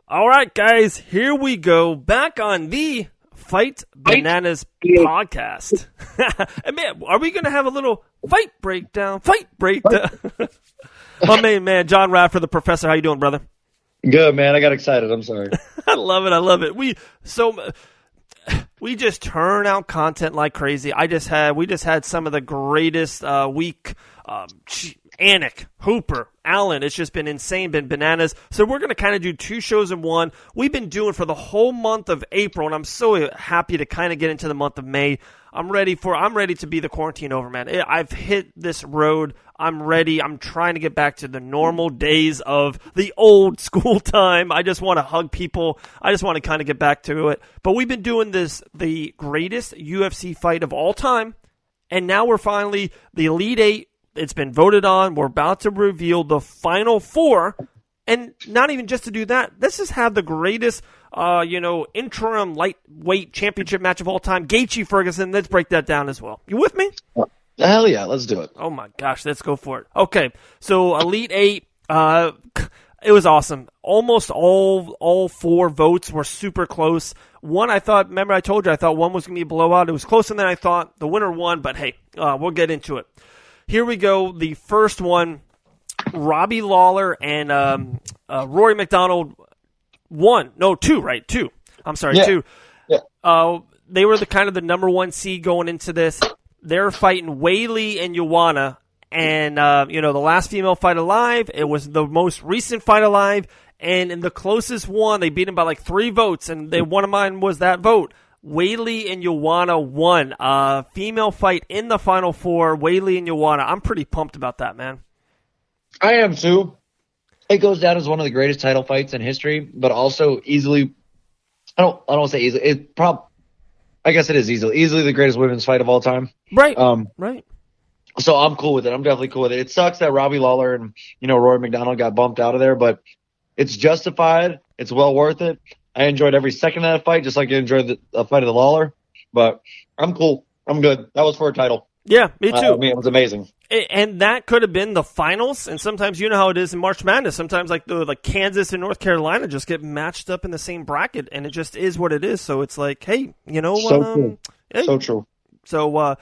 All right, guys, here we go. Back on the Fight Bananas podcast. And man, are we going to have a little fight breakdown? My main man, John Radford, the Professor. How you doing, brother? Good, man. I got excited. I'm sorry. I love it. We just turn out content like crazy. We just had some of the greatest week. Anik, Hooper, Allen. It's just been insane, been bananas. So we're going to kind of do 2 shows in one. We've been doing for the whole month of April, and I'm so happy to kind of get into the month of May. I'm ready to be the quarantine over, man. I've hit this road. I'm ready. I'm trying to get back to the normal days of the old school time. I just want to hug people. I just want to kind of get back to it. But we've been doing this, the greatest UFC fight of all time, and now we're finally the Elite 8. It's been voted on. We're about to reveal the final 4. And not even just to do that, let's just have the greatest, interim lightweight championship match of all time. Gaethje Ferguson. Let's break that down as well. You with me? Hell yeah, let's do it. Oh my gosh, let's go for it. Okay, so Elite 8, it was awesome. Almost all 4 votes were super close. One, I thought one was going to be a blowout. It was closer than I thought. The winner won, but hey, we'll get into it. Here we go. The first one, Robbie Lawler and Rory Macdonald won. No, 2, right? 2. I'm sorry, yeah. 2. Yeah. They were the number 1 seed going into this. They're fighting Weili and Joanna, and the last female fight alive. It was the most recent fight alive, and in the closest one, they beat him by like 3 votes, and one of mine was that vote. Weili and Joanna won. Female fight in the final 4. Weili and Joanna. I'm pretty pumped about that, man. I am too. It goes down as one of the greatest title fights in history, but also easily. I don't want to say easily. I guess it is easily the greatest women's fight of all time. Right. Right. So I'm cool with it. I'm definitely cool with it. It sucks that Robbie Lawler and Rory Macdonald got bumped out of there, but it's justified. It's well worth it. I enjoyed every second of that fight, just like I enjoyed the fight of the Lawler. But I'm cool. I'm good. That was for a title. Yeah, me too. It was amazing. And that could have been the finals. And sometimes you know how it is in March Madness. Sometimes like Kansas and North Carolina just get matched up in the same bracket, and it just is what it is. So it's like, hey, true. Hey. So true. So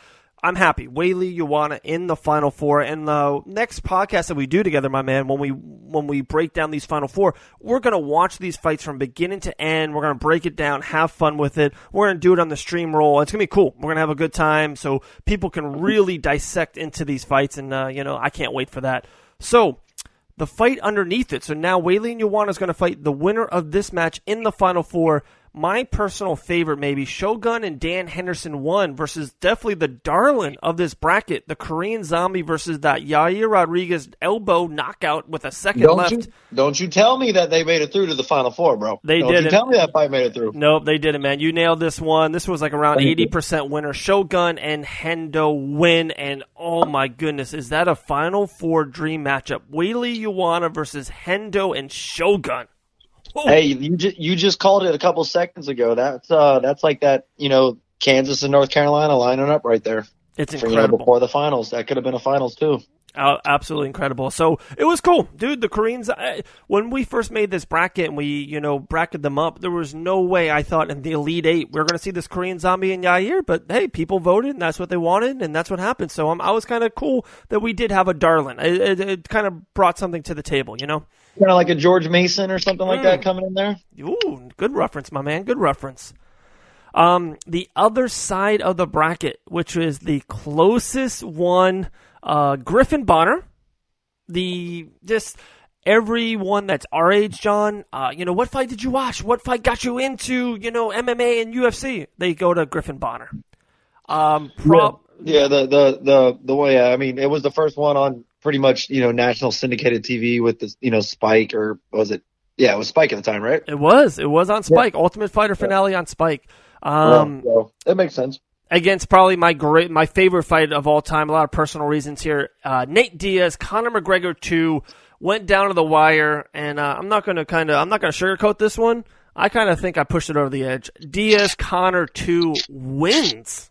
I'm happy. Weili, Joanna in the final 4. And the next podcast that we do together, my man, when we break down these final 4, we're going to watch these fights from beginning to end. We're going to break it down, have fun with it. We're going to do it on the stream roll. It's going to be cool. We're going to have a good time so people can really dissect into these fights. And, I can't wait for that. So the fight underneath it. So now Weili and Joanna is going to fight the winner of this match in the final 4. My personal favorite, maybe, Shogun and Dan Henderson won versus definitely the darling of this bracket, the Korean Zombie versus that Yair Rodriguez elbow knockout with a second left. Don't you tell me that they made it through to the final 4, bro. Don't you tell me that fight made it through. Nope, they didn't, man. You nailed this one. This was like around 80% winner. Shogun and Hendo win, and oh my goodness, is that a final 4 dream matchup? Weili Joanna versus Hendo and Shogun. Ooh. Hey, you just called it a couple seconds ago. That's like that, Kansas and North Carolina lining up right there. It's incredible. Before the finals. That could have been a finals too. Absolutely incredible. So it was cool. Dude, the Koreans, when we first made this bracket and we, bracketed them up, there was no way I thought in the Elite 8 we were going to see this Korean Zombie and Yair, but hey, people voted and that's what they wanted and that's what happened. So I was kind of cool that we did have a darling. It kind of brought something to the table, Kind of like a George Mason or something like that coming in there. Ooh, good reference, my man. Good reference. The other side of the bracket, which is the closest one, Griffin Bonner. Everyone that's our age, John, what fight did you watch? What fight got you into, MMA and UFC? They go to Griffin Bonner. The way, it was the first one on pretty much, national syndicated TV with this, Spike, or was it? Yeah, it was Spike at the time, right? It was on Spike. Yeah. Ultimate Fighter finale on Spike. That makes sense. Against probably my favorite fight of all time. A lot of personal reasons here. Nate Diaz, Conor McGregor 2 went down to the wire, and I'm not gonna sugarcoat this one. I kind of think I pushed it over the edge. Diaz, Conor 2 wins.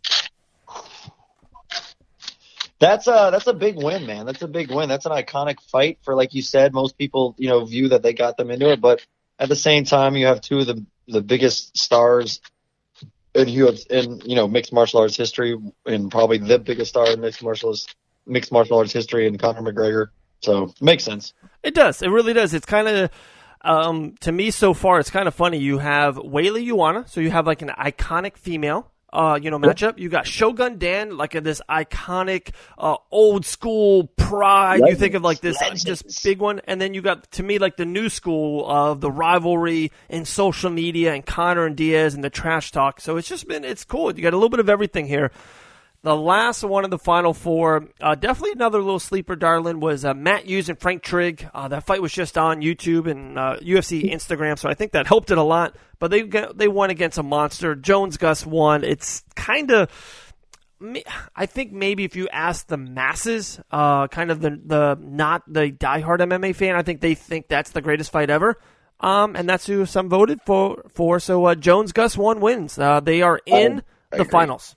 That's a big win, man. That's a big win. That's an iconic fight for, like you said, most people, view that they got them into it. But at the same time, you have two of the biggest stars in mixed martial arts history, and probably the biggest star in mixed martial arts history in Conor McGregor. So it makes sense. It does. It really does. It's kind of to me so far, it's kind of funny. You have Weili Ioana, so you have like an iconic female. Matchup. You got Shogun Dan, like this iconic, old school pride. You think of like this big one, and then you got, to me, like the new school of the rivalry and social media and Conor and Diaz and the trash talk. So it's cool. You got a little bit of everything here. The last one of the final four, definitely another little sleeper, darling, was Matt Hughes and Frank Trigg. That fight was just on YouTube and UFC Instagram, so I think that helped it a lot. But they won against a monster. Jones Gus won. It's kind of, I think maybe if you ask the masses, kind of the not the diehard MMA fan, I think they think that's the greatest fight ever. And that's who some voted for. So Jones Gus wins. They are in the finals.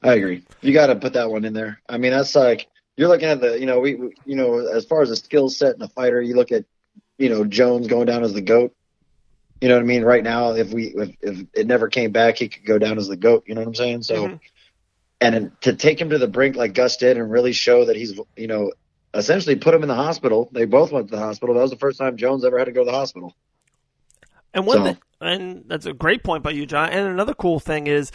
I agree. You got to put that one in there. I mean, that's like, you're looking at the, as far as a skill set and a fighter, you look at, Jones going down as the GOAT. You know what I mean? Right now, if it never came back, he could go down as the GOAT. You know what I'm saying? So, and to take him to the brink like Gus did and really show that he's, essentially put him in the hospital. They both went to the hospital. That was the first time Jones ever had to go to the hospital. And and that's a great point by you, John. And another cool thing is,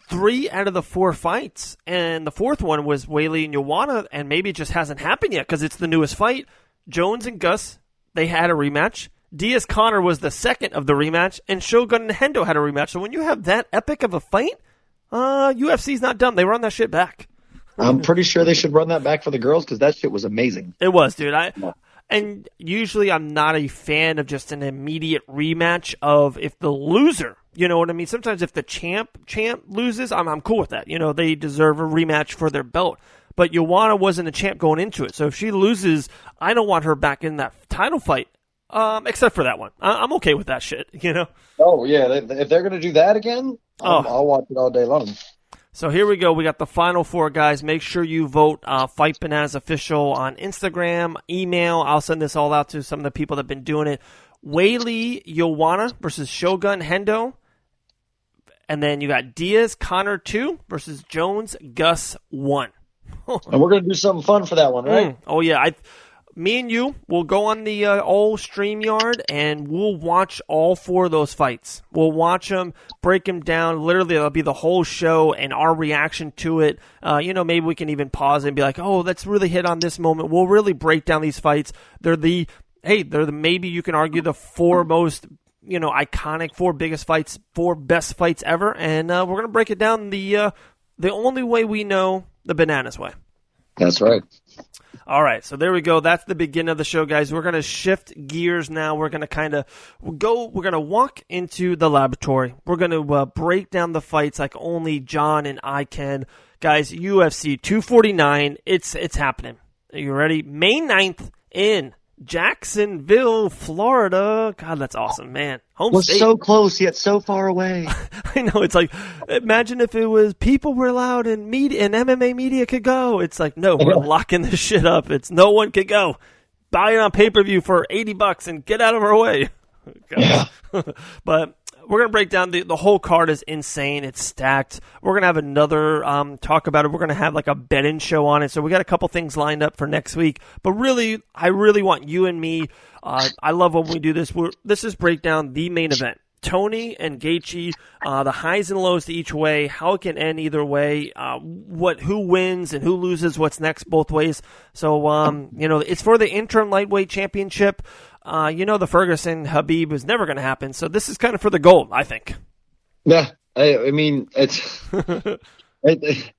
3 out of the 4 fights, and the fourth one was Weili and Ioana, and maybe it just hasn't happened yet because it's the newest fight. Jones and Gus, they had a rematch. Diaz-Conor was the second of the rematch, and Shogun and Hendo had a rematch. So when you have that epic of a fight, UFC's not dumb. They run that shit back. I'm pretty sure they should run that back for the girls because that shit was amazing. It was, dude. And usually I'm not a fan of just an immediate rematch of if the loser, you know what I mean? Sometimes if the champ loses, I'm cool with that. They deserve a rematch for their belt. But Ioana wasn't a champ going into it. So if she loses, I don't want her back in that title fight, except for that one. I'm okay with that shit, Oh, yeah. If they're going to do that again, I'll watch it all day long. So here we go. We got the final 4 guys. Make sure you vote Fight Bananas Official on Instagram, email. I'll send this all out to some of the people that have been doing it. Weili Ioana versus Shogun Hendo. And then you got Diaz-Conor 2 versus Jones Gus 1. And we're going to do something fun for that one, right? Oh, yeah. Me and you will go on the old StreamYard, and we'll watch all 4 of those fights. We'll watch them, break them down. Literally, it'll be the whole show and our reaction to it. Maybe we can even pause and be like, oh, let's really hit on this moment. We'll really break down these fights. They're maybe you can argue the 4 most, iconic, 4 biggest fights, 4 best fights ever. And we're going to break it down the only way we know, the bananas way. That's right. All right, so there we go. That's the beginning of the show, guys. We're going to shift gears now. We're going to we're going to walk into the laboratory. We're going to break down the fights like only John and I can. Guys, UFC 249, it's happening. Are you ready? May 9th in Jacksonville, Florida. God, that's awesome, man. Home state. So close, yet so far away. I know. It's like, imagine if it was people were allowed and media and MMA media could go. It's like, no, we're locking this shit up. It's no one could go. Buy it on pay-per-view for $80 and get out of our way. Yeah. But we're going to break down the whole card is insane. It's stacked. We're going to have another talk about it. We're going to have like a betting show on it. So we got a couple things lined up for next week. But really, I really want you and me. I love when we do this. This is break down the main event. Tony and Gaethje, the highs and lows to each way, how it can end either way, who wins and who loses, what's next both ways. So, it's for the Interim Lightweight Championship. The Ferguson Habib is never going to happen. So this is kind of for the gold, I think. Yeah, I mean, it's.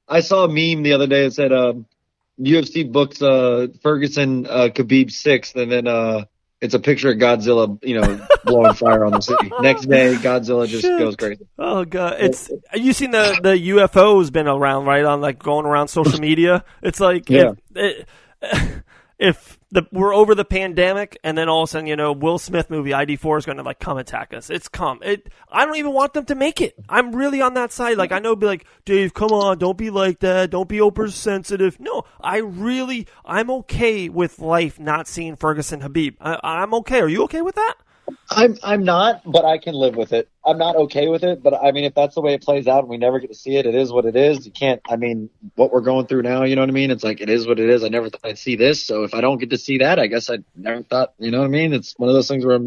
I saw a meme the other day that said UFC books Ferguson Khabib 6th, and then it's a picture of Godzilla, blowing fire on the city. Next day, Godzilla just goes crazy. Oh god, you seen the UFO's been around, right? On like going around social media. It's like if we're over the pandemic, and then all of a sudden, Will Smith movie ID4 is going to like come attack us. I don't even want them to make it. I'm really on that side. Like I know, be like, Dave, come on, don't be like that. Don't be oversensitive. No, I'm okay with life not seeing Ferguson Habib. I'm okay. Are you okay with that? I'm not, but I can live with it. I'm not okay with it, but I mean, if that's the way it plays out and we never get to see it, it is what it is. You can't. I mean, what we're going through now, you know what I mean? It's like it is what it is. I never thought I'd see this, so if I don't get to see that, I guess I never thought. You know what I mean? It's one of those things where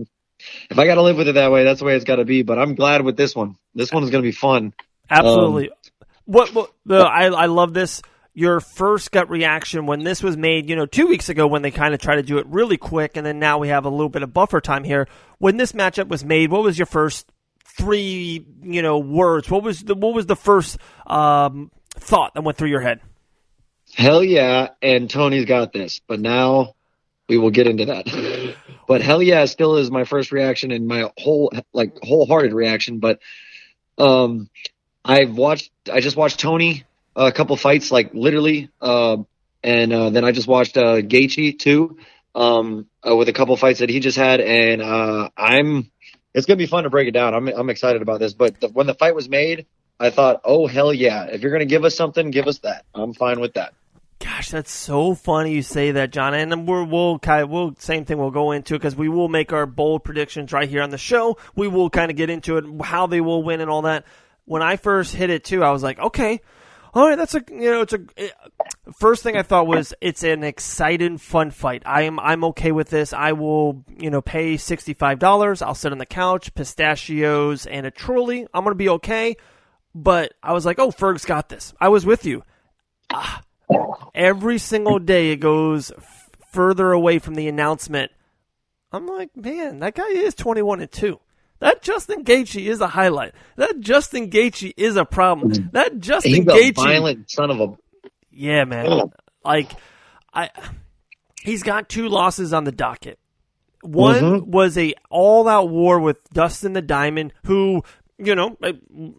if I got to live with it that way, that's the way it's got to be. But I'm glad with this one. This one is going to be fun. Absolutely. I love this. Your first gut reaction when this was made, 2 weeks ago when they kind of tried to do it really quick, and then now we have a little bit of buffer time here. When this matchup was made, what was your first three, words? What was the first thought that went through your head? Hell yeah, and Tony's got this. But now we will get into that. But hell yeah still is my first reaction and my wholehearted reaction. But I just watched Tony a couple fights, like literally, and then I just watched Gaethje too, with a couple fights that he just had, and it's gonna be fun to break it down. I'm excited about this. But when the fight was made, I thought, oh hell yeah! If you're gonna give us something, give us that. I'm fine with that. Gosh, that's so funny you say that, John. And then we'll same thing we'll go into, because we will make our bold predictions right here on the show. We will kind of get into it, how they will win and all that. When I first hit it too, I was like, okay. All right, first thing I thought was it's an exciting, fun fight. I'm okay with this. I will, pay $65. I'll sit on the couch, pistachios, and a trolley. I'm going to be okay. But I was like, oh, Ferg's got this. I was with you. Every single day it goes further away from the announcement. I'm like, man, that guy is 21-2. That Justin Gaethje is a highlight. That Justin Gaethje is a problem. That Justin Gaethje, a violent son of a. Yeah, man. He's got 2 losses on the docket. One was a all-out war with Dustin the Diamond, who, a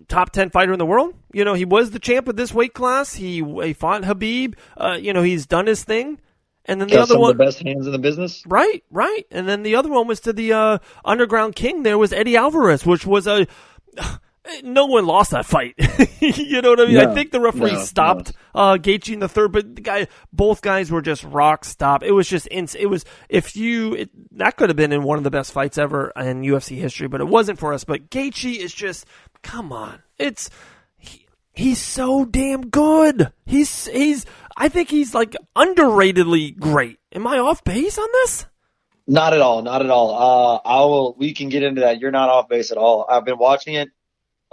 top 10 fighter in the world. He was the champ of this weight class. He fought Khabib. He's done his thing. And then the other one, the best hands in the business. Right. And then the other one was to the underground king. There was Eddie Alvarez, which was no one lost that fight. You know what I mean? No, I think the referee stopped Gaethje in the third, but both guys were just rock stop. It was just that could have been in one of the best fights ever in UFC history, but it wasn't for us. But Gaethje is just, come on, he's so damn good. I think he's like underratedly great. Am I off base on this? Not at all. We can get into that. You're not off base at all. I've been watching it.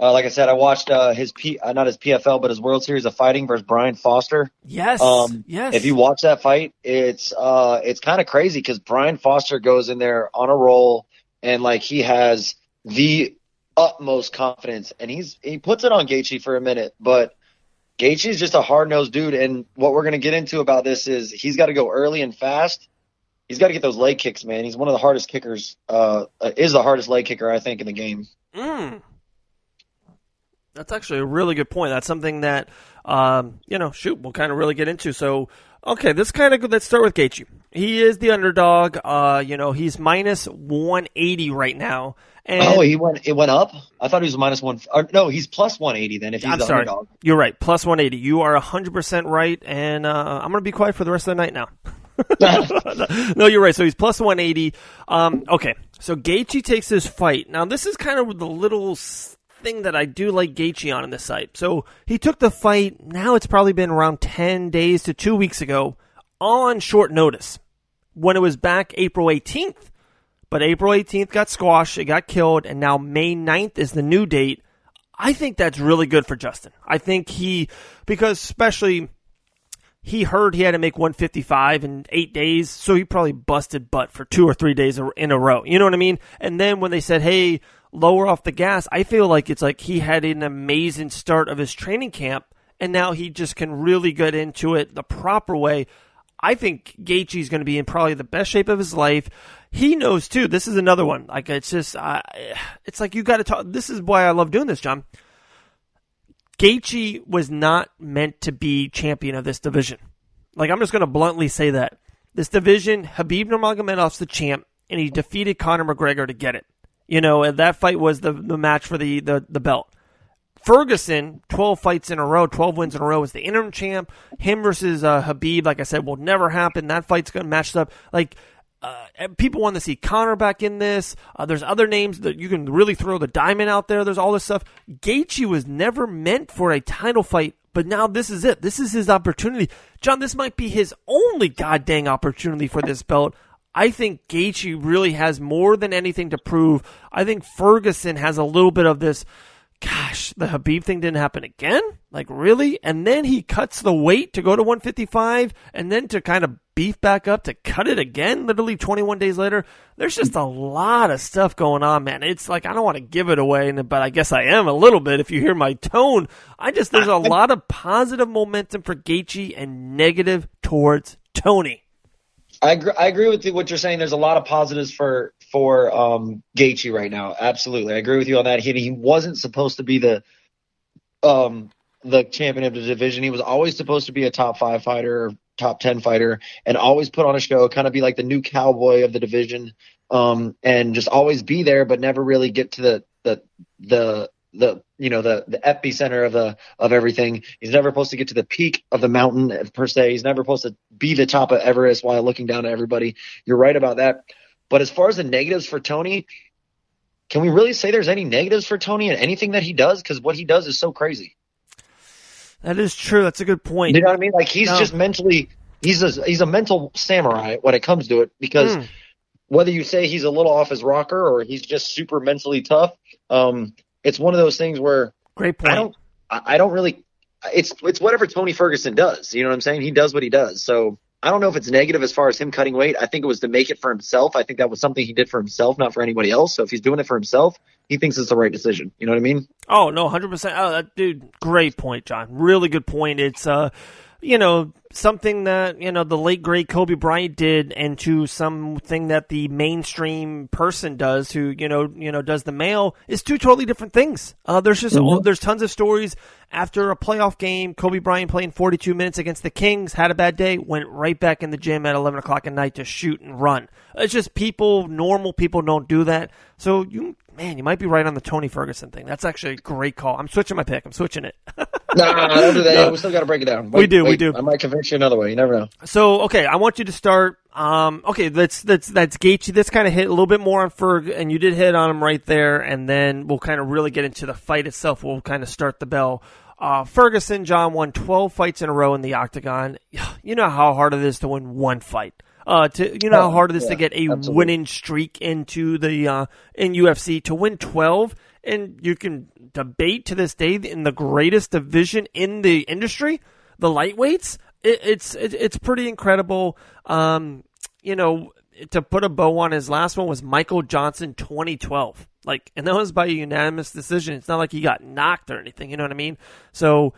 Like I said, I watched not his PFL, but his World Series of Fighting versus Brian Foster. Yes. Yes. If you watch that fight, it's kind of crazy because Brian Foster goes in there on a roll and like he has the utmost confidence, and he puts it on Gaethje for a minute, but Gaethje is just a hard-nosed dude, and what we're going to get into about this is he's got to go early and fast. He's got to get those leg kicks, man. He's one of the hardest kickers, is the hardest leg kicker, I think, in the game. That's actually a really good point. That's something that, we'll kind of really get into. So, okay, let's start with Gaethje. He is the underdog. He's minus 180 right now. And it went up? I thought he was minus one. No, he's plus 180 then if he's the underdog. You're right, plus 180. You are 100% right, and I'm going to be quiet for the rest of the night now. No, you're right. So he's plus 180. Okay, so Gaethje takes this fight. Now, this is kind of the little thing that I do like Gaethje on this site. So he took the fight. Now it's probably been around 10 days to 2 weeks ago on short notice when it was back April 18th. But April 18th got squashed, it got killed, and now May 9th is the new date. I think that's really good for Justin. I think because especially he heard he had to make 155 in 8 days, so he probably busted butt for 2 or 3 days in a row. You know what I mean? And then when they said, hey, lower off the gas, I feel like it's like he had an amazing start of his training camp, and now he just can really get into it the proper way. I think Gaethje is going to be in probably the best shape of his life. He knows too. This is another one. Like it's just, it's like you got to talk. This is why I love doing this, John. Gaethje was not meant to be champion of this division. Like I'm just going to bluntly say that this division, Khabib Nurmagomedov's the champ, and he defeated Conor McGregor to get it. And that fight was the match for the belt. Ferguson, 12 fights in a row, 12 wins in a row, is the interim champ. Him versus Khabib, like I said, will never happen. That fight's going to match up. Like, People want to see Conor back in this. There's other names that you can really throw the diamond out there. There's all this stuff. Gaethje was never meant for a title fight, but now this is it. This is his opportunity. John, this might be his only goddamn opportunity for this belt. I think Gaethje really has more than anything to prove. I think Ferguson has a little bit of this, gosh, the Khabib thing didn't happen again? Like, really? And then he cuts the weight to go to 155, and then to kind of beef back up to cut it again, literally 21 days later. There's just a lot of stuff going on, man. It's like, I don't want to give it away, but I guess I am a little bit if you hear my tone. There's a lot of positive momentum for Gaethje and negative towards Tony. I agree with what you're saying. There's a lot of positives for Gaethje right now. Absolutely, I agree with you on that. He wasn't supposed to be the champion of the division. He was always supposed to be a top 5 fighter, or top 10 fighter, and always put on a show, kind of be like the new cowboy of the division, and just always be there, but never really get to the epicenter of everything. He's never supposed to get to the peak of the mountain per se. He's never supposed to be the top of Everest while looking down at everybody. You're right about that. But as far as the negatives for Tony, can we really say there's any negatives for Tony in anything that he does? Because what he does is so crazy. That is true. That's a good point. You know what I mean? Like, he's just mentally, he's a mental samurai when it comes to it, because whether you say he's a little off his rocker or he's just super mentally tough, it's one of those things where great point. I don't really. It's whatever Tony Ferguson does. You know what I'm saying? He does what he does. So I don't know if it's negative as far as him cutting weight. I think it was to make it for himself. I think that was something he did for himself, not for anybody else. So if he's doing it for himself, he thinks it's the right decision. You know what I mean? Oh, no, 100%. Oh, that dude, great point, John. Really good point. It's something that, the late great Kobe Bryant did, and to something that the mainstream person does, who, does the male, is two totally different things. There's just, there's tons of stories after a playoff game. Kobe Bryant playing 42 minutes against the Kings, had a bad day, went right back in the gym at 11 o'clock at night to shoot and run. It's just normal people don't do that. So you might be right on the Tony Ferguson thing. That's actually a great call. I'm switching my pick. I'm switching it. No, don't do that. No. We still got to break it down. We do. I might convince you another way. You never know. So, okay, I want you to start. That's Gaethje. This kind of hit a little bit more on Ferg, and you did hit on him right there. And then we'll kind of really get into the fight itself. We'll kind of start the bell. Ferguson, John, won 12 fights in a row in the octagon. You know how hard it is to win one fight. How hard it is to get a winning streak into the in UFC. To win 12, and you can debate to this day in the greatest division in the industry, the lightweights. It's pretty incredible. To put a bow on, his last one was Michael Johnson 2012. And that was by a unanimous decision. It's not like he got knocked or anything. You know what I mean? So,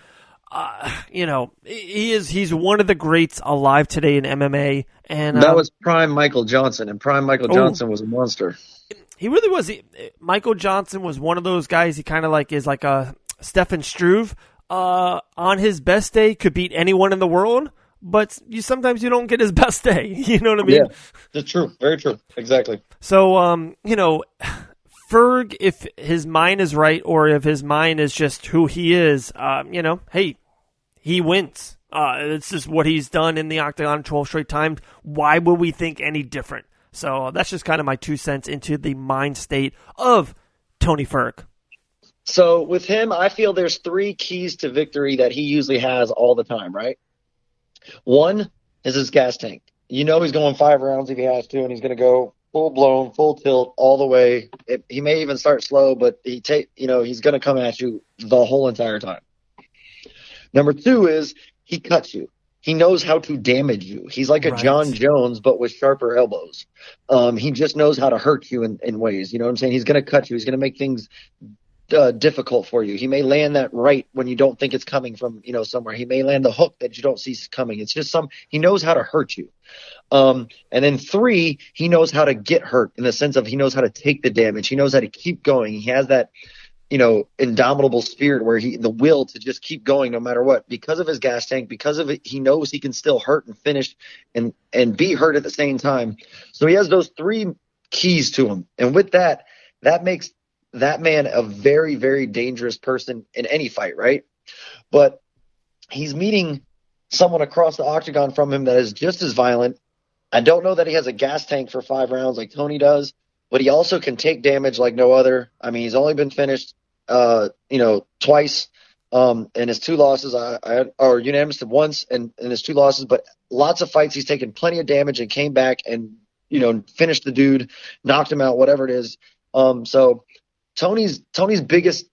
he's one of the greats alive today in MMA. And that was prime Michael Johnson, and prime Michael Johnson was a monster. He really was. Michael Johnson was one of those guys. He kind of is like a Stefan Struve. On his best day, could beat anyone in the world, but sometimes you don't get his best day. You know what I mean? Yeah, that's true. Very true. Exactly. So, Ferg, if his mind is right, or if his mind is just who he is, hey, he wins. It's just what he's done in the octagon 12 straight times. Why would we think any different? So that's just kind of my 2 cents into the mind state of Tony Ferg. So with him, I feel there's 3 keys to victory that he usually has all the time, right? One is his gas tank. He's going 5 rounds if he has to, and he's going to go full blown, full tilt all the way. He may even start slow, but he's going to come at you the whole entire time. Number 2 is he cuts you. He knows how to damage you. He's like a John Jones, but with sharper elbows. He just knows how to hurt you in ways. You know what I'm saying? He's going to cut you. He's going to make things difficult for you. He may land that right when you don't think it's coming from somewhere. He may land the hook that you don't see coming. It's just he knows how to hurt you. And then 3, he knows how to get hurt, in the sense of he knows how to take the damage. He knows how to keep going. He has that indomitable spirit where the will to just keep going no matter what, because of his gas tank, because of it. He knows he can still hurt and finish and be hurt at the same time. So he has those 3 keys to him. And with that makes that man a very, very dangerous person in any fight, right? But he's meeting someone across the octagon from him that is just as violent, I don't know that he has a gas tank for 5 rounds like Tony does, but he also can take damage like no other. I mean, he's only been finished, twice. And his 2 losses, or unanimous once in his 2 losses, but lots of fights he's taken plenty of damage and came back and, finished the dude, knocked him out, whatever it is. So Tony's biggest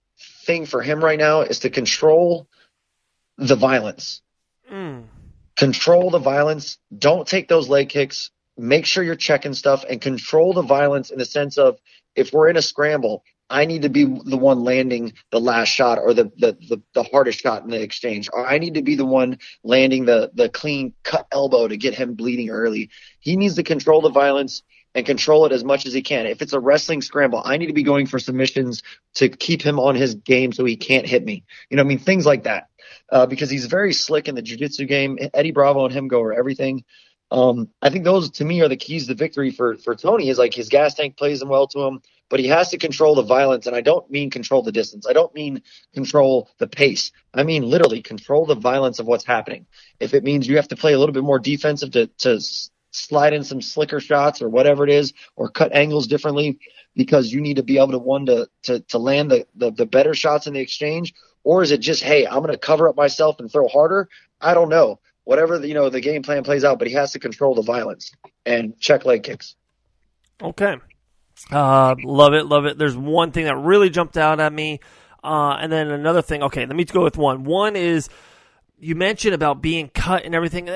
thing for him right now is to control the violence. Control the violence. Don't take those leg kicks. Make sure you're checking stuff and control the violence in the sense of, if we're in a scramble, I need to be the one landing the last shot or the hardest shot in the exchange. Or I need to be the one landing the clean cut elbow to get him bleeding early. He needs to control the violence and control it as much as he can. If it's a wrestling scramble, I need to be going for submissions to keep him on his game so he can't hit me. Things like that. Because he's very slick in the jiu-jitsu game. Eddie Bravo and him go over everything. I think those, to me, are the keys to victory for Tony. Is like his gas tank plays him well to him, but he has to control the violence. And I don't mean control the distance. I don't mean control the pace. I mean literally control the violence of what's happening. If it means you have to play a little bit more defensive to slide in some slicker shots or whatever it is, or cut angles differently because you need to be able to land the better shots in the exchange, or is it just, hey, I'm going to cover up myself and throw harder? I don't know. Whatever the game plan plays out, but he has to control the violence and check leg kicks. Okay. Love it. There's one thing that really jumped out at me, and then another thing. Okay, let me go with one. One is, you mentioned about being cut and everything.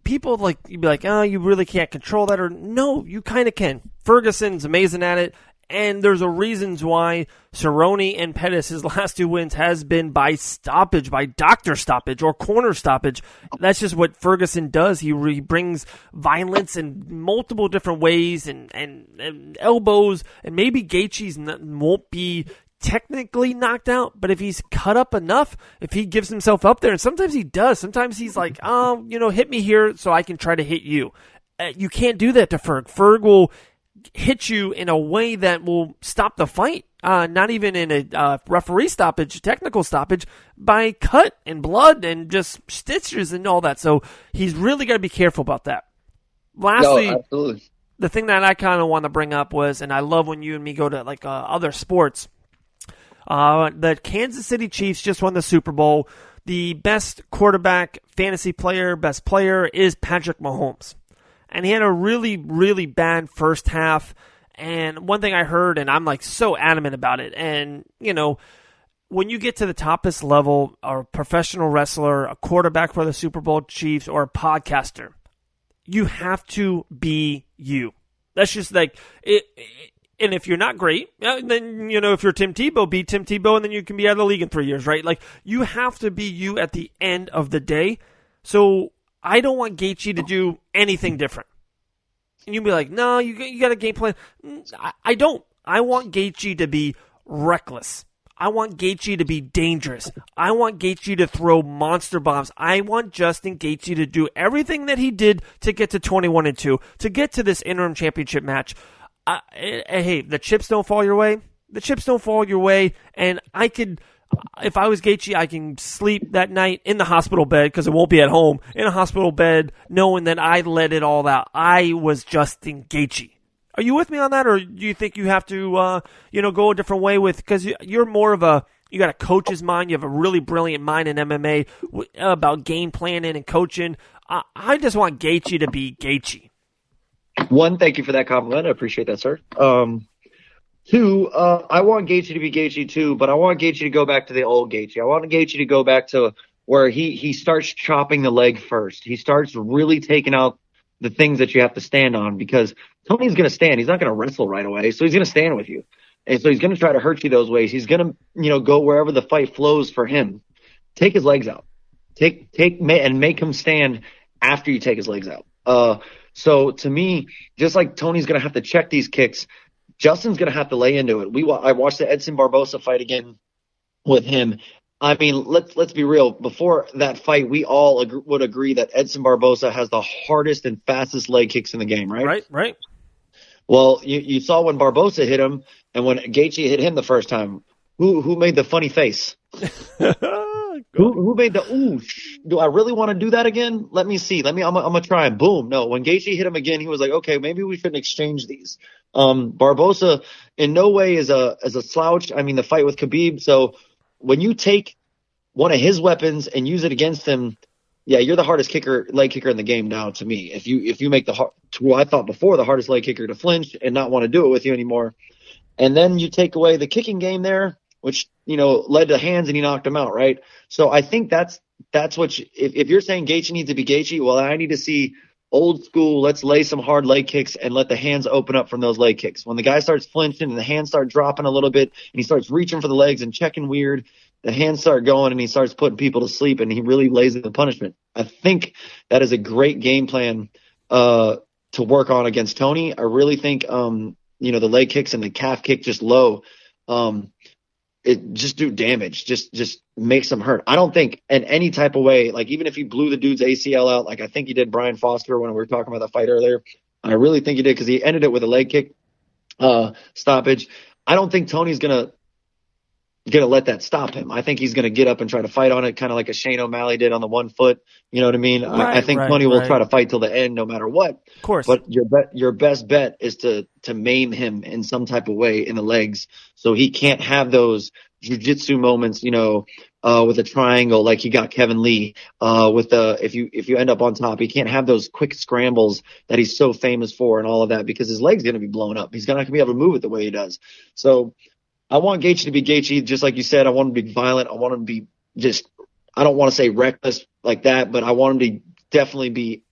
People you'd be like, oh, you really can't control that, or no, you kind of can. Ferguson's amazing at it. And there's a reasons why Cerrone and Pettis, his last 2 wins, has been by stoppage, by doctor stoppage or corner stoppage. That's just what Ferguson does. He brings violence in multiple different ways and elbows. And maybe Gaethje's won't be technically knocked out, but if he's cut up enough, if he gives himself up there, and sometimes he does. Sometimes he's like, hit me here so I can try to hit you. You can't do that to Ferg. Ferg will hit you in a way that will stop the fight, not even in a referee stoppage, technical stoppage, by cut and blood and just stitches and all that. So he's really got to be careful about that. Lastly, the thing that I kind of want to bring up was, and I love when you and me go to other sports, the Kansas City Chiefs just won the Super Bowl. The best quarterback, fantasy player, best player is Patrick Mahomes. And he had a really, really bad first half. And one thing I heard, and I'm so adamant about it, and, when you get to the toppest level, a professional wrestler, a quarterback for the Super Bowl Chiefs, or a podcaster, you have to be you. That's just it. And if you're not great, then, if you're Tim Tebow, be Tim Tebow, and then you can be out of the league in 3 years, right? You have to be you at the end of the day. So I don't want Gaethje to do anything different. And you'd be like, no, you got a game plan. I don't. I want Gaethje to be reckless. I want Gaethje to be dangerous. I want Gaethje to throw monster bombs. I want Justin Gaethje to do everything that he did to get to 21-2, to get to this interim championship match. Hey, the chips don't fall your way. The chips don't fall your way, and if I was Gaethje, I can sleep that night in the hospital bed, because it won't be at home, in a hospital bed, knowing that I let it all out. I was Justin Gaethje. Are you with me on that, or do you think you have to, go a different way because you're more of you got a coach's mind, you have a really brilliant mind in MMA about game planning and coaching. I just want Gaethje to be Gaethje. One, thank you for that compliment. I appreciate that, sir. Two, I want Gaethje to be Gaethje too, but I want Gaethje to go back to the old Gaethje. I want Gaethje to go back to where he starts chopping the leg first. He starts really taking out the things that you have to stand on, because Tony's going to stand. He's not going to wrestle right away, so he's going to stand with you. And so he's going to try to hurt you those ways. He's going to, go wherever the fight flows for him. Take his legs out. And make him stand after you take his legs out. So to me, just like Tony's going to have to check these kicks, Justin's going to have to lay into it. I watched the Edson Barbosa fight again with him. I mean, let's be real. Before that fight, we all would agree that Edson Barbosa has the hardest and fastest leg kicks in the game, right? Right. Well, you saw when Barbosa hit him and when Gaethje hit him the first time. Who made the funny face? Who made do I really want to do that again? Let me see. I'm gonna try and boom. No, when Gaethje hit him again, he was like, okay, maybe we shouldn't exchange these. Barbosa in no way is a slouch. I mean, the fight with Khabib. So when you take one of his weapons and use it against him, yeah, you're the hardest leg kicker in the game now to me. If you make I thought before the hardest leg kicker to flinch and not want to do it with you anymore, and then you take away the kicking game there, which led to hands and he knocked him out, right? So I think that's what if you're saying Gaethje needs to be Gaethje, well, I need to see old school. Let's lay some hard leg kicks and let the hands open up from those leg kicks. When the guy starts flinching and the hands start dropping a little bit, and he starts reaching for the legs and checking weird, the hands start going and he starts putting people to sleep and he really lays in the punishment. I think that is a great game plan to work on against Tony. I really think the leg kicks and the calf kick just low. It just do damage, just makes them hurt. I don't think in any type of way, like even if he blew the dude's ACL out, like I think he did Brian Foster when we were talking about the fight earlier. I really think he did because he ended it with a leg kick stoppage. I don't think Tony's gonna let that stop him. I think he's gonna get up and try to fight on it, kind of like a Shane O'Malley did on the 1 foot. You know what I mean? I think Tony will try to fight till the end, no matter what. Of course. But your best bet is to maim him in some type of way in the legs, so he can't have those jiu-jitsu moments, with a triangle like he got Kevin Lee. If you end up on top, he can't have those quick scrambles that he's so famous for and all of that because his leg's gonna be blown up. He's not gonna be able to move it the way he does. So I want Gaethje to be Gaethje, just like you said. I want him to be violent. I want him to be I don't want to say reckless like that, but I want him to definitely be,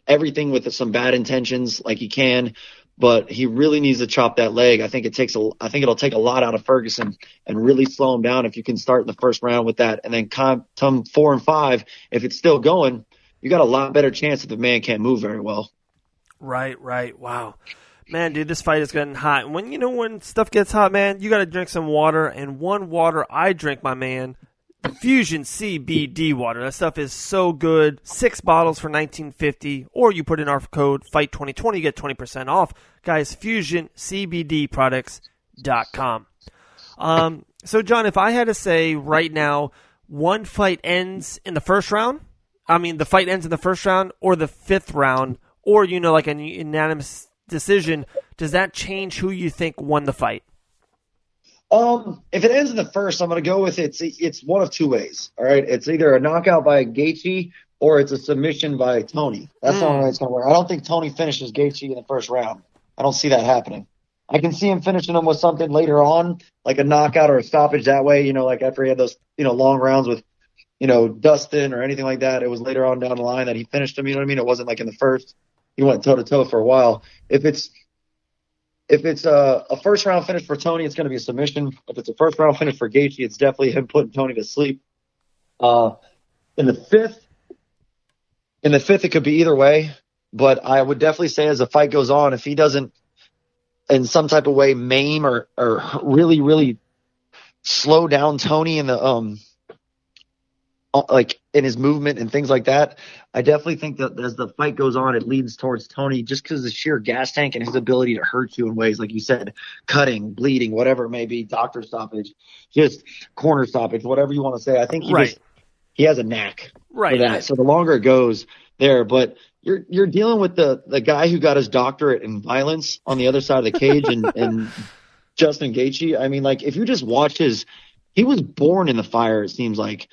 everything with some bad intentions like he can. But he really needs to chop that leg. I think it'll take a lot out of Ferguson and really slow him down if you can start in the first round with that. And then come 4 and 5, if it's still going, you got a lot better chance if the man can't move very well. Right. Wow. Man, dude, this fight is getting hot. When stuff gets hot, man, you got to drink some water. And one water I drink, my man, Fusion CBD water. That stuff is so good. 6 bottles for $19.50. Or you put in our code FIGHT2020, you get 20% off. Guys, FusionCBDProducts.com. So, John, if I had to say right now, one fight ends in the first round, the fight ends in the first round or the 5th round, or, like an unanimous decision, does that change who you think won the fight? If it ends in the first, I'm going to go with it's one of two ways. All right. It's either a knockout by Gaethje or it's a submission by Tony. That's the only way it's going to work. I don't think Tony finishes Gaethje in the first round. I don't see that happening. I can see him finishing him with something later on, like a knockout or a stoppage that way, like after he had those, long rounds with, Dustin or anything like that. It was later on down the line that he finished him. You know what I mean? It wasn't like in the first. He went toe to toe for a while. If it's a first round finish for Tony, it's going to be a submission. If it's a first round finish for Gaethje, it's definitely him putting Tony to sleep. In the fifth, it could be either way. But I would definitely say as the fight goes on, if he doesn't in some type of way maim or really, really slow down Tony in the like in his movement and things like that, I definitely think that as the fight goes on, it leads towards Tony just because of the sheer gas tank and his ability to hurt you in ways, like you said, cutting, bleeding, whatever it may be, doctor stoppage, just corner stoppage, whatever you want to say. I think he has a knack for that. So the longer it goes there, but you're dealing with the guy who got his doctorate in violence on the other side of the cage and Justin Gaethje. I mean, like if you just watch he was born in the fire, it seems like.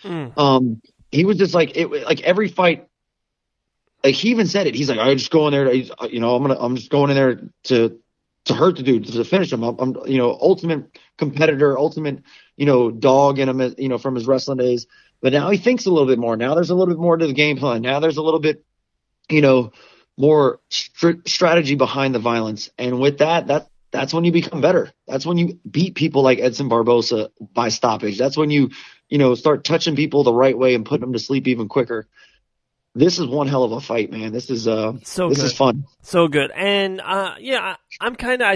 He was just like every fight. Like he even said it. He's like, I just go in there. I'm just going in there to hurt the dude, to finish him. I'm ultimate competitor, ultimate dog in him, from his wrestling days. But now he thinks a little bit more. Now there's a little bit more to the game plan. Now there's a little bit, more strategy behind the violence. And with that's when you become better. That's when you beat people like Edson Barbosa by stoppage. That's when you start touching people the right way and putting them to sleep even quicker. This is one hell of a fight, man. This is is fun. So good. And I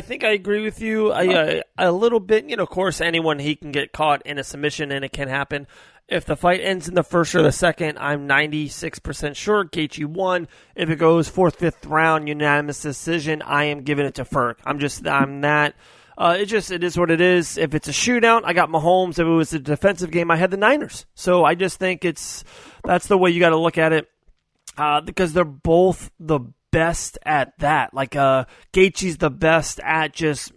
think I agree with you a little bit. Of course, he can get caught in a submission and it can happen. If the fight ends in the first or the second, I'm 96% sure Gaethje won. If it goes 4th, 5th round, unanimous decision, I am giving it to Ferg. I'm that it is what it is. If it's a shootout, I got Mahomes. If it was a defensive game, I had the Niners. So I just think that's the way you got to look at it, because they're both the best at that. Like, Gaethje's the best at just,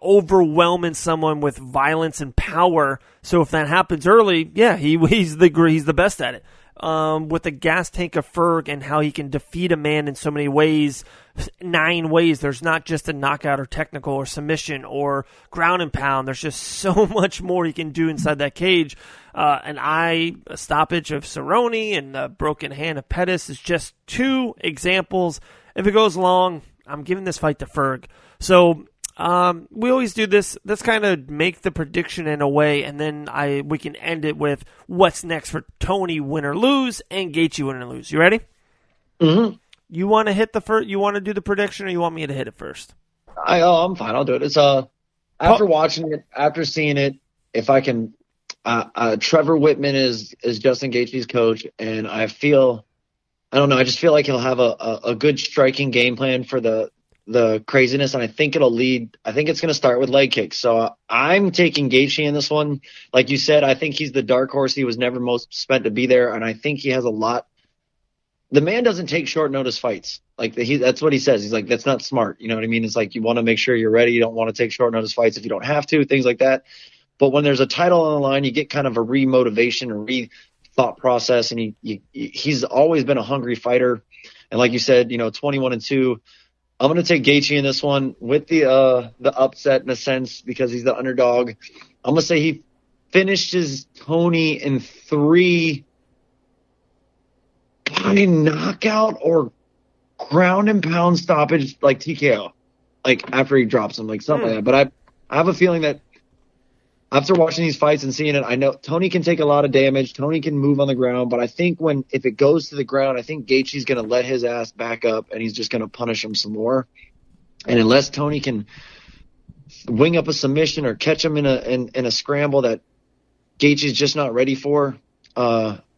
overwhelming someone with violence and power. So if that happens early, yeah, he's the best at it. With the gas tank of Ferg and how he can defeat a man in so many ways, 9 ways. There's not just a knockout or technical or submission or ground and pound. There's just so much more he can do inside that cage. A stoppage of Cerrone and the broken hand of Pettis is just 2 examples. If it goes long, I'm giving this fight to Ferg. So we always do this. Let's kind of make the prediction in a way, and then we can end it with what's next for Tony, win or lose, and Gaethje, win or lose. You ready? Mm-hmm. You want to hit the first? You want to do the prediction, or you want me to hit it first? I'm fine. I'll do it. It's after watching it, after seeing it, if I can. Trevor Whitman is Justin Gaethje's coach, and I just feel like he'll have a good striking game plan for the craziness, and I think it's going to start with leg kicks. So I'm taking Gaethje in this one. Like you said, I think he's the dark horse. He was never most spent to be there, and I think he has a lot. The man doesn't take short notice fights. That's what he says. He's like, that's not smart. You know what I mean? It's like, you want to make sure you're ready. You don't want to take short notice fights if you don't have to, things like that. But when there's a title on the line, you get kind of a re-motivation, a re-thought process, and he's always been a hungry fighter. And like you said, 21-2. I'm going to take Gaethje in this one with the upset in a sense because he's the underdog. I'm going to say he finishes Tony in 3 by knockout or ground and pound stoppage, like TKO, like after he drops him, like something like that. But I have a feeling that after watching these fights and seeing it, I know Tony can take a lot of damage. Tony can move on the ground, but I think if it goes to the ground, I think Gaethje's going to let his ass back up and he's just going to punish him some more. And unless Tony can wing up a submission or catch him in a scramble that Gaethje's just not ready for, I'm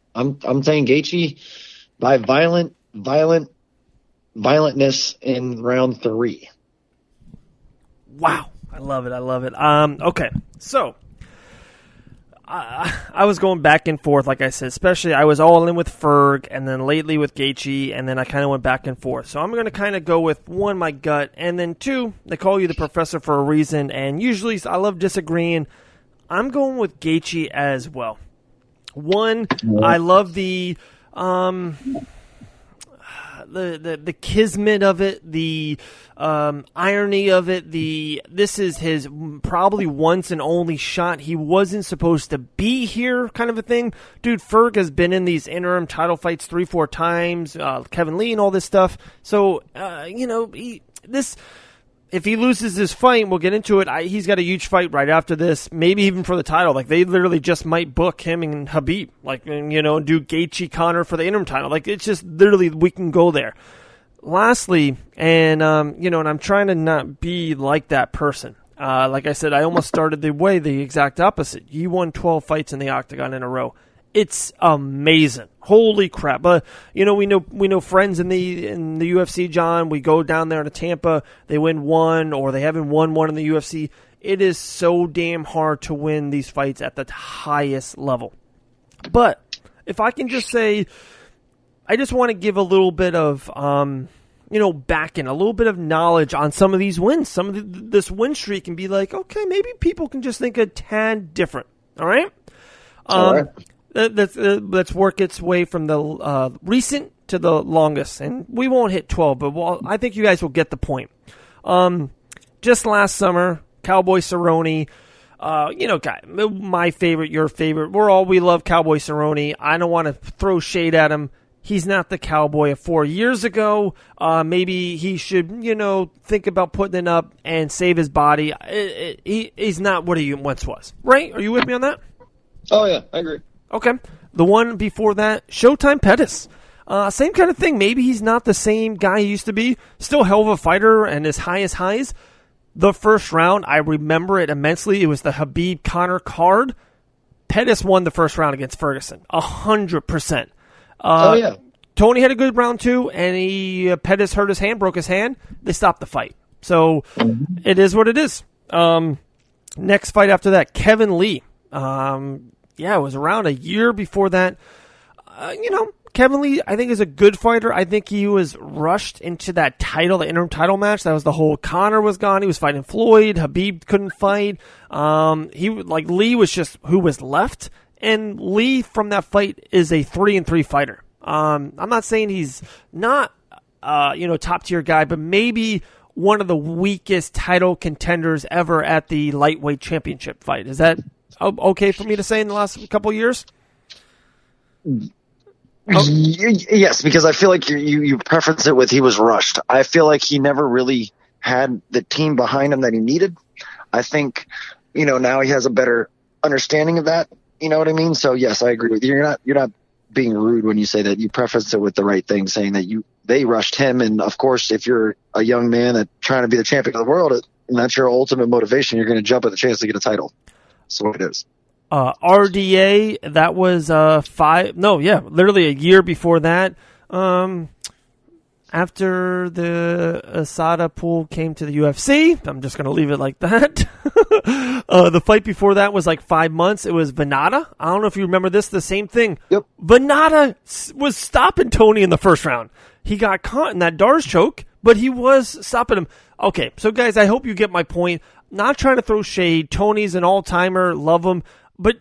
saying Gaethje by violentness in round 3. Wow. I love it. Okay. So, I was going back and forth, like I said, especially I was all in with Ferg and then lately with Gaethje, and then I kind of went back and forth. So I'm going to kind of go with 1, my gut, and then 2, they call you the professor for a reason, and usually I love disagreeing. I'm going with Gaethje as well. 1, I love the kismet of it, the irony of it, this is his probably once and only shot. He wasn't supposed to be here kind of a thing. Dude, Ferg has been in these interim title fights 3-4 times, Kevin Lee and all this stuff. So, if he loses this fight, we'll get into it. He's got a huge fight right after this, maybe even for the title. Like, they literally just might book him and Khabib, do Gaethje Conor for the interim title. Like, it's just literally, we can go there. Lastly, and I'm trying to not be like that person. Like I said, I almost started the exact opposite. He won 12 fights in the octagon in a row. It's amazing. Holy crap. But, we know friends in the UFC, John. We go down there to Tampa. They win 1 or they haven't won 1 in the UFC. It is so damn hard to win these fights at the highest level. But if I can just say, I just want to give a little bit of, backing, a little bit of knowledge on some of these wins. Some of this win streak can be like, okay, maybe people can just think a tad different. All right? All right. Let's work its way from the recent to the longest, and we won't hit 12, but I think you guys will get the point. Just last summer, Cowboy Cerrone, my favorite, your favorite. We love Cowboy Cerrone. I don't want to throw shade at him. He's not the Cowboy of 4 years ago. Maybe he should, think about putting it up and save his body. He's not what he once was, right? Are you with me on that? Oh yeah, I agree. Okay. The one before that, Showtime Pettis. Same kind of thing. Maybe he's not the same guy he used to be. Still hell of a fighter and as high as highs. The first round, I remember it immensely. It was the Khabib Conor card. Pettis won the first round against Ferguson. 100%. Oh, yeah. Tony had a good round too, and Pettis hurt his hand, broke his hand. They stopped the fight. So it is what it is. Next fight after that, Kevin Lee. It was around a year before that. Kevin Lee, I think, is a good fighter. I think he was rushed into that title, the interim title match. That was the whole Conor was gone. He was fighting Floyd. Habib couldn't fight. Lee was just who was left. And Lee from that fight is a 3-3 fighter. I'm not saying he's not, top tier guy, but maybe one of the weakest title contenders ever at the lightweight championship fight. Is that okay for me to say in the last couple of years? Yes, because I feel like you preference it with he was rushed. I feel like he never really had the team behind him that he needed. I think, now he has a better understanding of that. You know what I mean? So yes, I agree with you. You're not being rude when you say that. You preface it with the right thing, saying that they rushed him. And of course, if you're a young man that trying to be the champion of the world, and that's your ultimate motivation, you're going to jump at the chance to get a title. That's what it is. RDA, that was literally a year before that. After the Asada pool came to the UFC, I'm just going to leave it like that. The fight before that was like 5 months. It was Venata. I don't know if you remember this, the same thing. Yep. Venata was stopping Tony in the first round. He got caught in that Dars choke, but he was stopping him. Okay, so guys, I hope you get my point. Not trying to throw shade. Tony's an all-timer, love him. But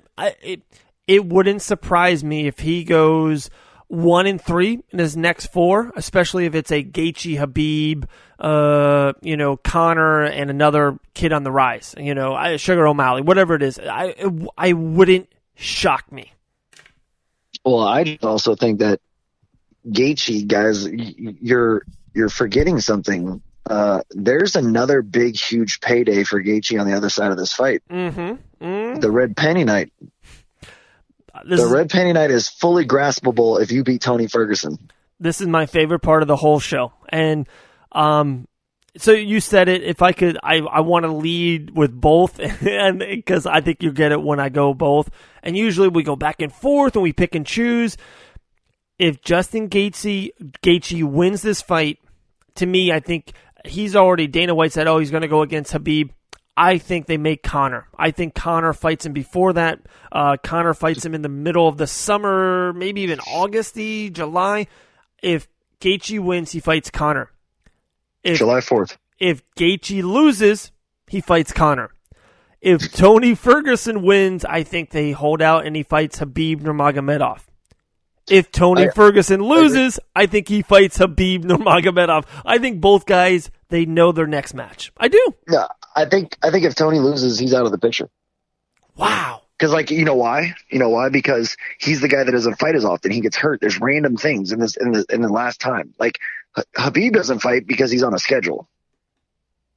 it wouldn't surprise me if he goes 1-3 in his next 4, especially if it's a Gaethje, Habib, Conor, and another kid on the rise. Sugar O'Malley, whatever it is. I wouldn't shock me. Well, I also think that Gaethje, guys, you're forgetting something. There's another big, huge payday for Gaethje on the other side of this fight. The Red Penny Night. The Red Penny Night is fully graspable if you beat Tony Ferguson. This is my favorite part of the whole show. And so you said it. If I could, I want to lead with both, and because I think you get it when I go both. And usually we go back and forth and we pick and choose. If Justin Gaethje wins this fight, to me, I think he's already, Dana White said, he's going to go against Habib. I think they make Conor. I think Conor fights him before that. Conor fights him in the middle of the summer, maybe even August-y, July. If Gaethje wins, he fights Conor. July 4th. If Gaethje loses, he fights Conor. If Tony Ferguson wins, I think they hold out and he fights Habib Nurmagomedov. If Tony Ferguson loses, I think he fights Habib Nurmagomedov. I think both guys, they know their next match. I do. Yeah, I think if Tony loses, he's out of the picture. Wow. Because, you know why? You know why? Because he's the guy that doesn't fight as often. He gets hurt. There's random things in the last time. Like Habib doesn't fight because he's on a schedule,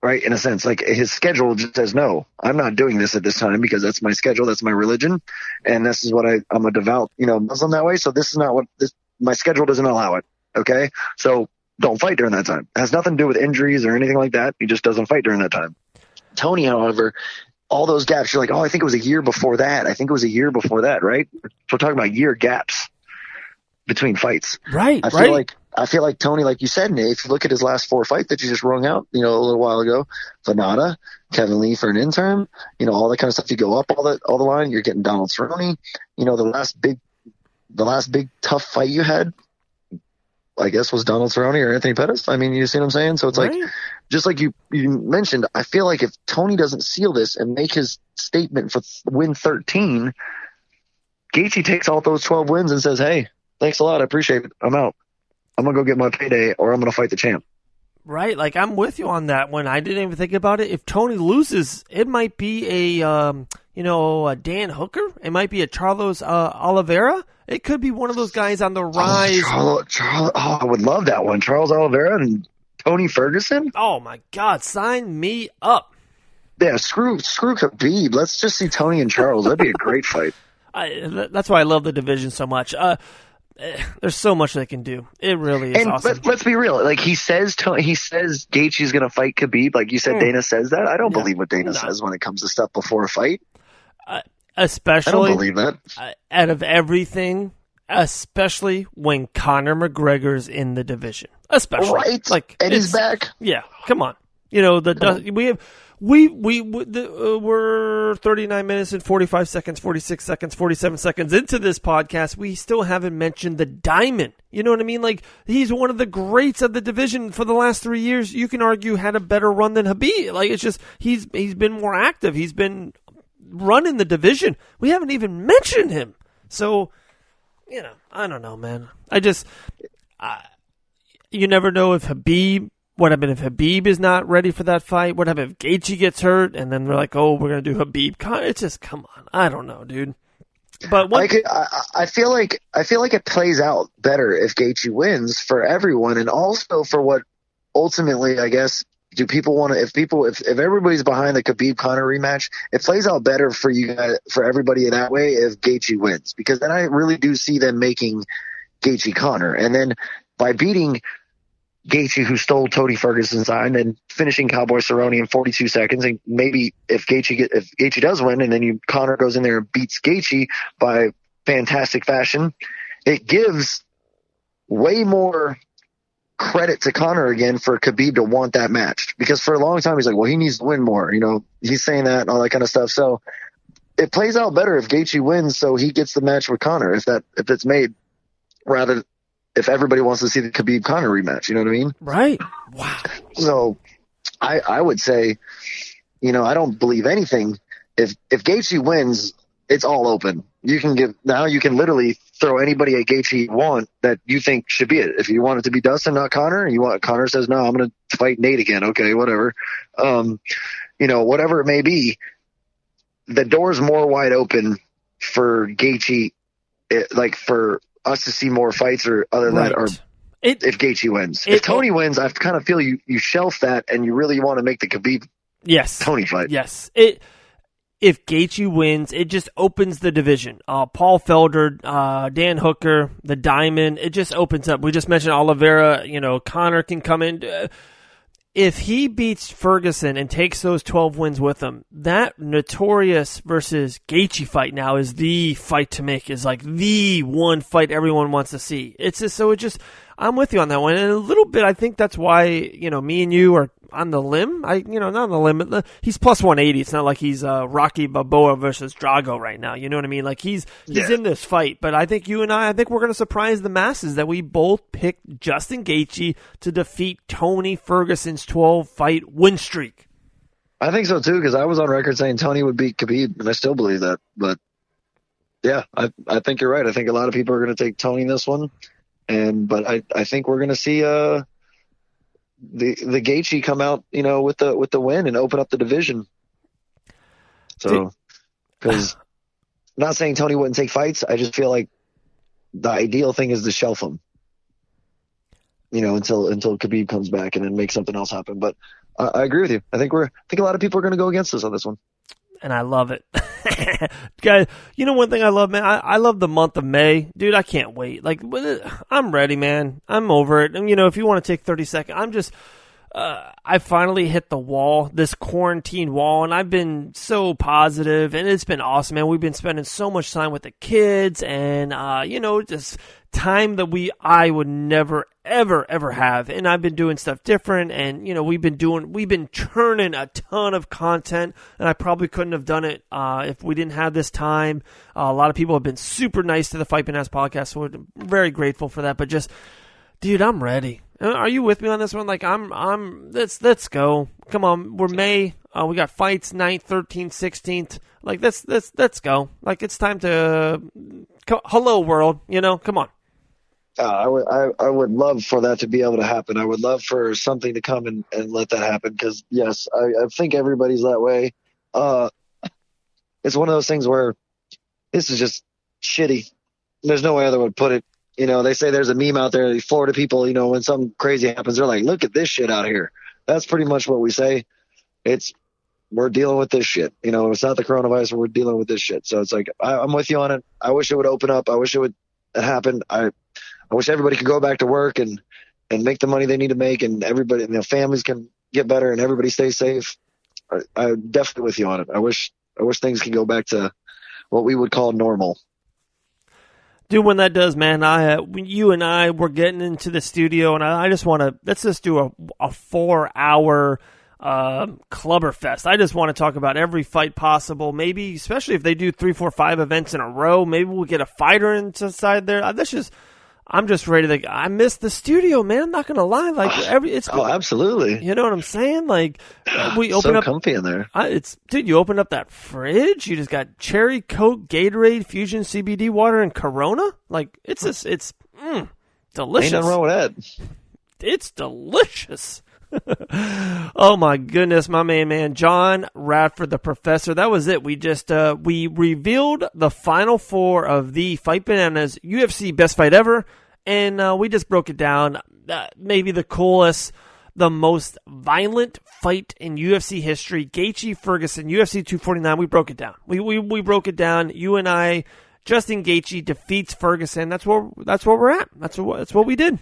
right? In a sense, like his schedule just says, no, I'm not doing this at this time because that's my schedule. That's my religion. And this is what I'm a devout, Muslim that way. So this is not what my schedule doesn't allow it. Okay. So don't fight during that time. It has nothing to do with injuries or anything like that. He just doesn't fight during that time. Tony, however, all those gaps, you're like, I think it was a year before that. I think it was a year before that, right? So we're talking about year gaps between fights. Right, I feel like Tony, like you said, Nate, if you look at his last 4 fights that you just rung out, a little while ago, Venata, Kevin Lee for an interim, all that kind of stuff. You go up all the line, you're getting Donald Cerrone. The last big tough fight you had, I guess, was Donald Cerrone or Anthony Pettis. I mean, you see what I'm saying? So it's right. Like, just like you mentioned, I feel like if Tony doesn't seal this and make his statement for win 13, Gaethje takes all those 12 wins and says, hey, thanks a lot. I appreciate it. I'm out. I'm going to go get my payday or I'm going to fight the champ. Right. Like, I'm with you on that one. I didn't even think about it. If Tony loses, it might be a Dan Hooker. It might be a Charles Oliveira. It could be one of those guys on the rise. I would love that one. Charles Oliveira and Tony Ferguson. Oh, my God. Sign me up. Yeah, screw Khabib. Let's just see Tony and Charles. That'd be a great fight. That's why I love the division so much. There's so much they can do. It really is awesome. Let's be real. Like he says Gaethje's going to fight Khabib. Like you said, Dana says that. I don't believe what Dana says when it comes to stuff before a fight. Especially, I don't believe that. Out of everything, especially when Conor McGregor's in the division, especially right, and he's back. Yeah, come on. We're 39 minutes and 45 seconds, 46 seconds, 47 seconds into this podcast. We still haven't mentioned the Diamond. You know what I mean? Like, he's one of the greats of the division for the last 3 years. You can argue had a better run than Khabib. Like, it's just, he's been more active. He's been running the division. We haven't even mentioned him. So, you know, I don't know, man. You never know if what happened if Khabib is not ready for that fight? What happened if Gaethje gets hurt and then they're like, oh, we're going to do Khabib? It's just, come on. I don't know, dude. But I feel like it plays out better if Gaethje wins for everyone, and also for what ultimately, I guess, do people want to? If everybody's behind the Khabib Conor rematch, it plays out better for you guys, for everybody that way if Gaethje wins, because then I really do see them making Gaethje Conor, and then by beating Gaethje, who stole Tony Ferguson's sign, and finishing Cowboy Cerrone in 42 seconds, and maybe if Gaethje does win, and then Conor goes in there and beats Gaethje by fantastic fashion, it gives way more credit to Conor again for Khabib to want that match, because for a long time he's like, well, he needs to win more, you know, he's saying that and all that kind of stuff. So it plays out better if Gaethje wins, so he gets the match with Conor, if it's made, rather if everybody wants to see the Khabib Conor rematch, you know what I mean? Right. Wow. So I would say, you know, I don't believe anything. If Gaethje wins, it's all open. You can literally throw anybody at Gaethje you want that you think should be it. If you want it to be Dustin, not Conor, and Conor says, no, I'm going to fight Nate again. Okay, whatever. You know, whatever it may be, the door's more wide open for Gaethje, like for us to see more fights, or other than that, or if Gaethje wins. If Tony wins, I kind of feel you shelf that and you really want to make the Khabib Tony fight. Yes. If Gaethje wins, it just opens the division. Paul Felder, Dan Hooker, the Diamond, it just opens up. We just mentioned Oliveira, you know, Conor can come in. If he beats Ferguson and takes those 12 wins with him, that Notorious versus Gaethje fight now is the fight to make, is like the one fight everyone wants to see. It's just, I'm with you on that one. And a little bit, I think that's why, you know, me and you are on the limb. Not on the limb. He's plus 180. It's not like he's Rocky Balboa versus Drago right now. You know what I mean? Like he's in this fight. But I think you and I think we're going to surprise the masses that we both picked Justin Gaethje to defeat Tony Ferguson's 12-fight win streak. I think so too, because I was on record saying Tony would beat Khabib, and I still believe that. But yeah, I think you're right. I think a lot of people are going to take Tony in this one, but I think we're going to see the Gaethje come out, you know, with the win and open up the division. So, because not saying Tony wouldn't take fights, I just feel like the ideal thing is to shelf him, you know, until Khabib comes back and then make something else happen. But I agree with you. I think a lot of people are going to go against us on this one. And I love it. Guys, you know one thing I love, man? I love the month of May. Dude, I can't wait. Like, I'm ready, man. I'm over it. And, you know, if you want to take 30 seconds, I'm just... I finally hit the wall, this quarantine wall, and I've been so positive, and it's been awesome, man. We've been spending so much time with the kids, and, you know, just time that I would never, ever, ever have. And I've been doing stuff different, and, you know, we've been churning a ton of content, and I probably couldn't have done it if we didn't have this time. A lot of people have been super nice to the Fight Bananas podcast, so we're very grateful for that. But just, dude, I'm ready. Are you with me on this one? Like, let's go. Come on, we're May. We got fights 9th, 13th, 16th. Like, let's go. Like, it's time to, hello world, you know, come on. I would love for that to be able to happen. I would love for something to come and let that happen. Cause yes, I think everybody's that way. It's one of those things where this is just shitty. There's no way other would put it. You know, they say there's a meme out there, the Florida people, you know, when something crazy happens, they're like, look at this shit out here. That's pretty much what we say. We're dealing with this shit. You know, it's not the coronavirus, we're dealing with this shit. So it's like, I'm with you on it. I wish it would open up. I wish it would happen. I wish everybody could go back to work and make the money they need to make, and everybody, and their families can get better and everybody stays safe. I'm definitely with you on it. I wish things could go back to what we would call normal. Dude, when that does, man, you and I, we're getting into the studio, and I just want to, let's just do a 4-hour Clubberfest. I just want to talk about every fight possible. Maybe, especially if they do 3, 4, 5 events in a row, maybe we'll get a fighter inside there. I'm just ready to. I miss the studio, man. I'm not gonna lie. Like absolutely. You know what I'm saying? Like we open up, comfy in there. Dude. You open up that fridge. You just got cherry Coke, Gatorade, Fusion CBD water, and Corona. Like it's delicious. Ain't nothing wrong with that. It's delicious. Oh my goodness, my man, John Radford, the Professor. That was it. We just we revealed the final 4 of the Fight Bananas UFC Best Fight Ever, and we just broke it down. Maybe the coolest, the most violent fight in UFC history. Gaethje Ferguson, UFC 249. We broke it down. We broke it down. You and I. Justin Gaethje defeats Ferguson. That's where we're at. That's what we did.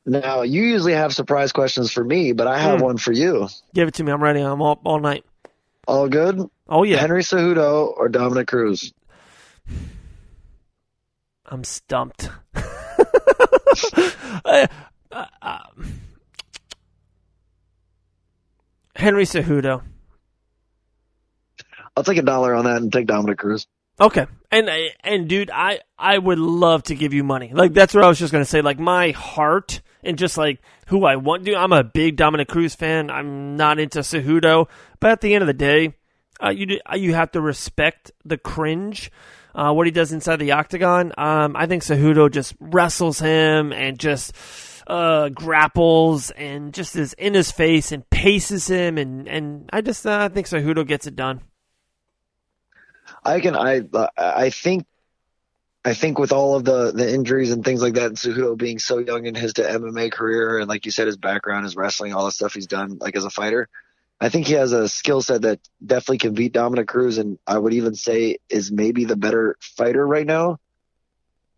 Now, you usually have surprise questions for me, but I have one for you. Give it to me. I'm ready. I'm up all night. All good? Oh, yeah. Henry Cejudo or Dominic Cruz? I'm stumped. Henry Cejudo. I'll take $1 on that and take Dominic Cruz. Okay. And dude, I would love to give you money. Like, that's what I was just going to say. Like, my heart and just, like, who I want. Dude, I'm a big Dominic Cruz fan. I'm not into Cejudo. But at the end of the day, you have to respect the cringe, what he does inside the octagon. I think Cejudo just wrestles him and just grapples and just is in his face and paces him. And I think Cejudo gets it done. I think with all of the injuries and things like that, and Cejudo being so young in his MMA career, and like you said, his background is wrestling, all the stuff he's done, like as a fighter, I think he has a skill set that definitely can beat Dominic Cruz, and I would even say is maybe the better fighter right now.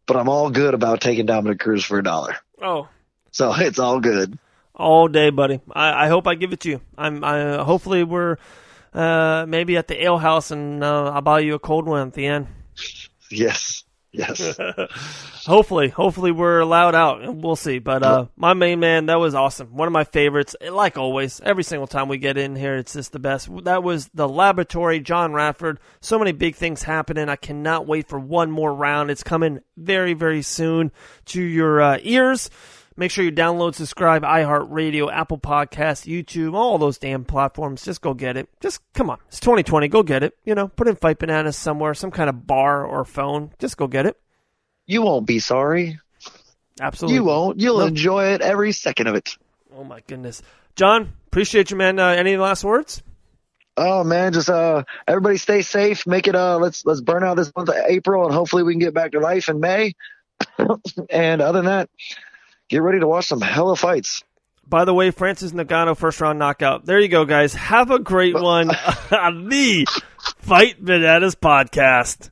But I'm all good about taking Dominic Cruz for $1. Oh, so it's all good. All day, buddy. I hope I give it to you. Hopefully we're maybe at the ale house, and I'll buy you a cold one at the end. Yes. Hopefully we're allowed out. We'll see. But my main man, that was awesome. One of my favorites. Like always, every single time we get in here, it's just the best. That was the Laboratory, John Radford. So many big things happening. I cannot wait for one more round. It's coming very, very soon to your ears. Make sure you download, subscribe, iHeartRadio, Apple Podcasts, YouTube, all those damn platforms. Just go get it. Just, come on. It's 2020. Go get it. Put in Fight Bananas somewhere, some kind of bar or phone. Just go get it. You won't be sorry. Absolutely. You won't. You'll enjoy it every second of it. Oh, my goodness. John, appreciate you, man. Any last words? Oh, man, just everybody stay safe. Make it, let's burn out this month of April, and hopefully we can get back to life in May. And other than that, get ready to watch some hella fights. By the way, Francis Ngannou, first round knockout. There you go, guys. Have a great one on the Fight Bananas podcast.